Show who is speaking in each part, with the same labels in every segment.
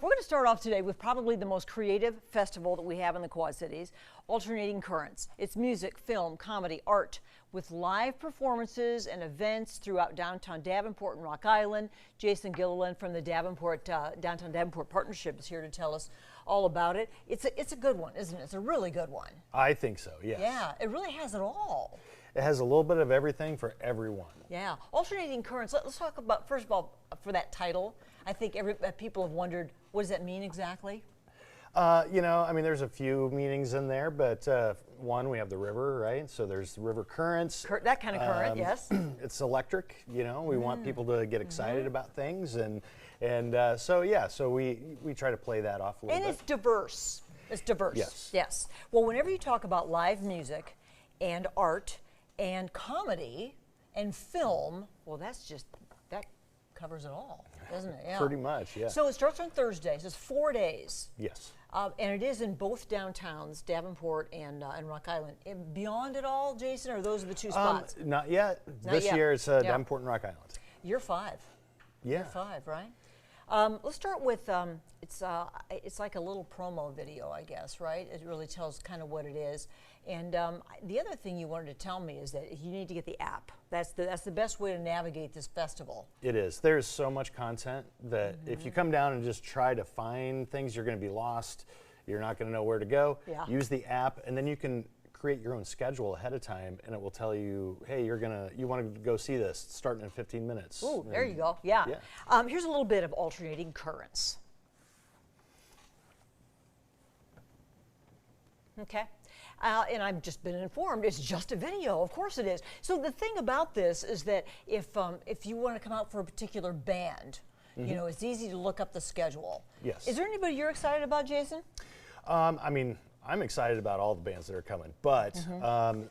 Speaker 1: We're going to start off today with probably the most creative festival that we have in the Quad Cities, Alternating Currents. It's music, film, comedy, art, with live performances and events throughout downtown Davenport and Rock Island. Jason Gilliland from the Downtown Davenport Partnership is here to tell us all about it. It's a good one, isn't it? It's a really good one.
Speaker 2: I think so, yes.
Speaker 1: Yeah, it really has it all.
Speaker 2: It has a little bit of everything for everyone.
Speaker 1: Yeah, Alternating Currents. Let's talk about, first of all, for that title. I think people have wondered, what does that mean exactly?
Speaker 2: You know, I mean, there's a few meanings in there, but one, we have the river, right? So there's river currents.
Speaker 1: That kind of current, yes.
Speaker 2: It's electric, you know. We want people to get excited about things, and so yeah, so we try to play that off a little bit.
Speaker 1: And it's diverse. It's diverse.
Speaker 2: Yes.
Speaker 1: Yes. Well, whenever you talk about live music and art and comedy and film, well, that covers it all, doesn't it? Yeah.
Speaker 2: Pretty much, yeah.
Speaker 1: So it starts on Thursdays. It's 4 days.
Speaker 2: Yes.
Speaker 1: And it is in both downtowns, Davenport and Rock Island. Beyond it all, Jason, or those are the two spots?
Speaker 2: Not yet. This year it's Davenport and Rock Island.
Speaker 1: You're 5.
Speaker 2: Yeah.
Speaker 1: You're 5, right? Let's start with, it's like a little promo video, I guess, right? It really tells kind of what it is. And the other thing you wanted to tell me is that you need to get the app. That's the best way to navigate this festival.
Speaker 2: It is. There's so much content that if you come down and just try to find things, you're going to be lost. You're not going to know where to go.
Speaker 1: Yeah.
Speaker 2: Use the app, and then you can create your own schedule ahead of time, and it will tell you, hey, you want to go see this starting in 15 minutes.
Speaker 1: Ooh, there you go. Yeah. Here's a little bit of Alternating Currents. Okay. And I've just been informed it's just a video. Of course it is. So the thing about this is that if you want to come out for a particular band, you know, it's easy to look up the schedule.
Speaker 2: Yes.
Speaker 1: Is there anybody you're excited about, Jason?
Speaker 2: I mean, I'm excited about all the bands that are coming, but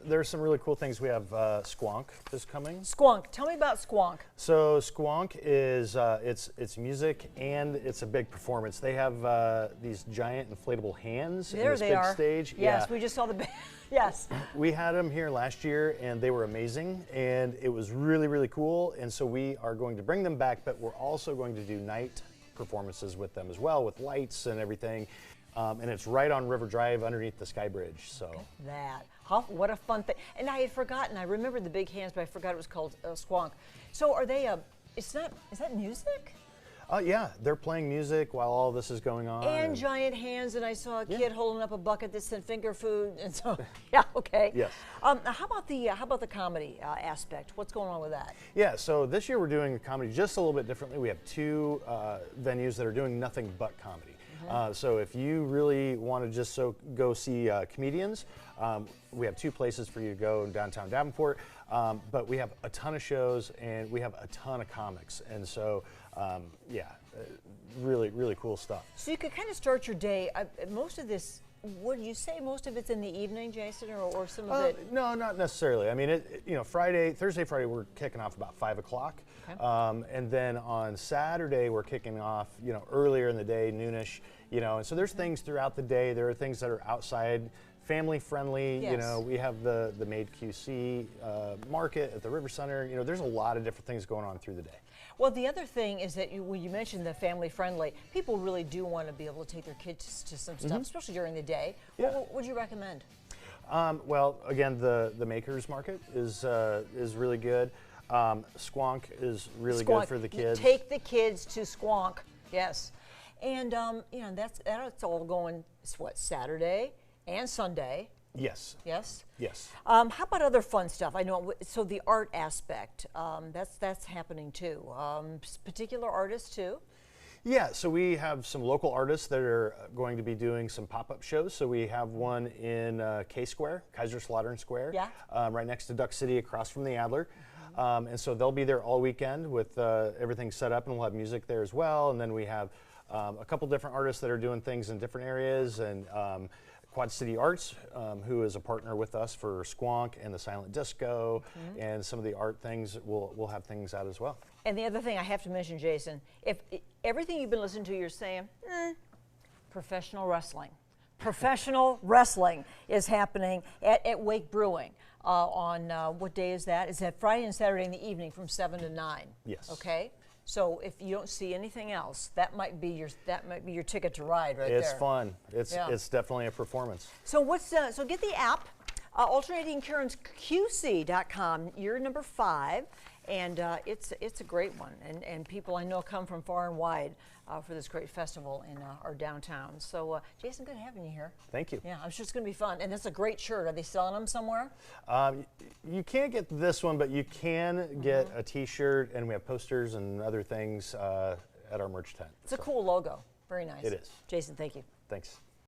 Speaker 2: there's some really cool things. We have Squonk is coming.
Speaker 1: Squonk. Tell me about Squonk.
Speaker 2: So Squonk is it's music and it's a big performance. They have these giant inflatable hands in this big stage.
Speaker 1: Yes, we just saw the band. Yes.
Speaker 2: We had them here last year and they were amazing and it was really, really cool. And so we are going to bring them back, but we're also going to do night performances with them as well, with lights and everything. And it's right on River Drive underneath the Sky Bridge. So
Speaker 1: what a fun thing! And I had forgotten. I remembered the big hands, but I forgot it was called Squonk. So are they? Is that music?
Speaker 2: Yeah, they're playing music while all this is going on.
Speaker 1: And giant hands, and I saw a kid holding up a bucket that said finger food, and so yeah, okay.
Speaker 2: Yes.
Speaker 1: How about the comedy aspect? What's going on with that?
Speaker 2: Yeah, so this year we're doing comedy just a little bit differently. We have 2 venues that are doing nothing but comedy. So if you really want to just go see comedians, we have 2 places for you to go in downtown Davenport, but we have a ton of shows and we have a ton of comics, and so yeah, really, really cool stuff. So
Speaker 1: you could kind of start your day, most of this, would you say most of it's in the evening, Jason, or some of it?
Speaker 2: No, not necessarily. I mean, Thursday, Friday, we're kicking off about 5 o'clock. Okay. And then on Saturday, we're kicking off, earlier in the day, noonish, and so there's things throughout the day. There are things that are outside, family friendly.
Speaker 1: Yes.
Speaker 2: We have the Made QC market at the River Center. There's a lot of different things going on through the day.
Speaker 1: Well, the other thing is that when you mentioned the family friendly, people really do want to be able to take their kids to some stuff, especially during the day.
Speaker 2: Yeah.
Speaker 1: What would you recommend?
Speaker 2: Well, again, the Makers Market is really good. Squonk is really good for the kids.
Speaker 1: Take the kids to Squonk, yes. And that's all going, Saturday and Sunday.
Speaker 2: Yes.
Speaker 1: Yes?
Speaker 2: Yes.
Speaker 1: How about other fun stuff? I know, so the art aspect, that's happening too. Particular artists too?
Speaker 2: Yeah, so we have some local artists that are going to be doing some pop-up shows. So we have one in K-Square, Kaiserslautern Square, right next to Duck City across from the Adler. And so they'll be there all weekend with everything set up, and we'll have music there as well. And then we have a couple different artists that are doing things in different areas, and Quad City Arts, who is a partner with us for Squonk and the Silent Disco, and some of the art things, we'll have things out as well.
Speaker 1: And the other thing I have to mention, Jason, if everything you've been listening to, you're saying, professional wrestling. Professional wrestling is happening at Wake Brewing on what day is that? Is that Friday and Saturday in the evening from 7 to 9?
Speaker 2: Yes.
Speaker 1: Okay. So if you don't see anything else, that might be your ticket to ride right there.
Speaker 2: It's fun. It's definitely a performance.
Speaker 1: So so get the app, alternatingcurrentsqc.com. You're number 5, and it's a great one. And people I know come from far and wide for this great festival in our downtown. So Jason, good having you here.
Speaker 2: Thank you.
Speaker 1: Yeah, I'm sure it's going to be fun. And that's a great shirt. Are they selling them somewhere?
Speaker 2: You can't get this one, but you can get a T-shirt, and we have posters and other things at our merch tent.
Speaker 1: It's a cool logo. Very nice.
Speaker 2: It is.
Speaker 1: Jason, thank you.
Speaker 2: Thanks.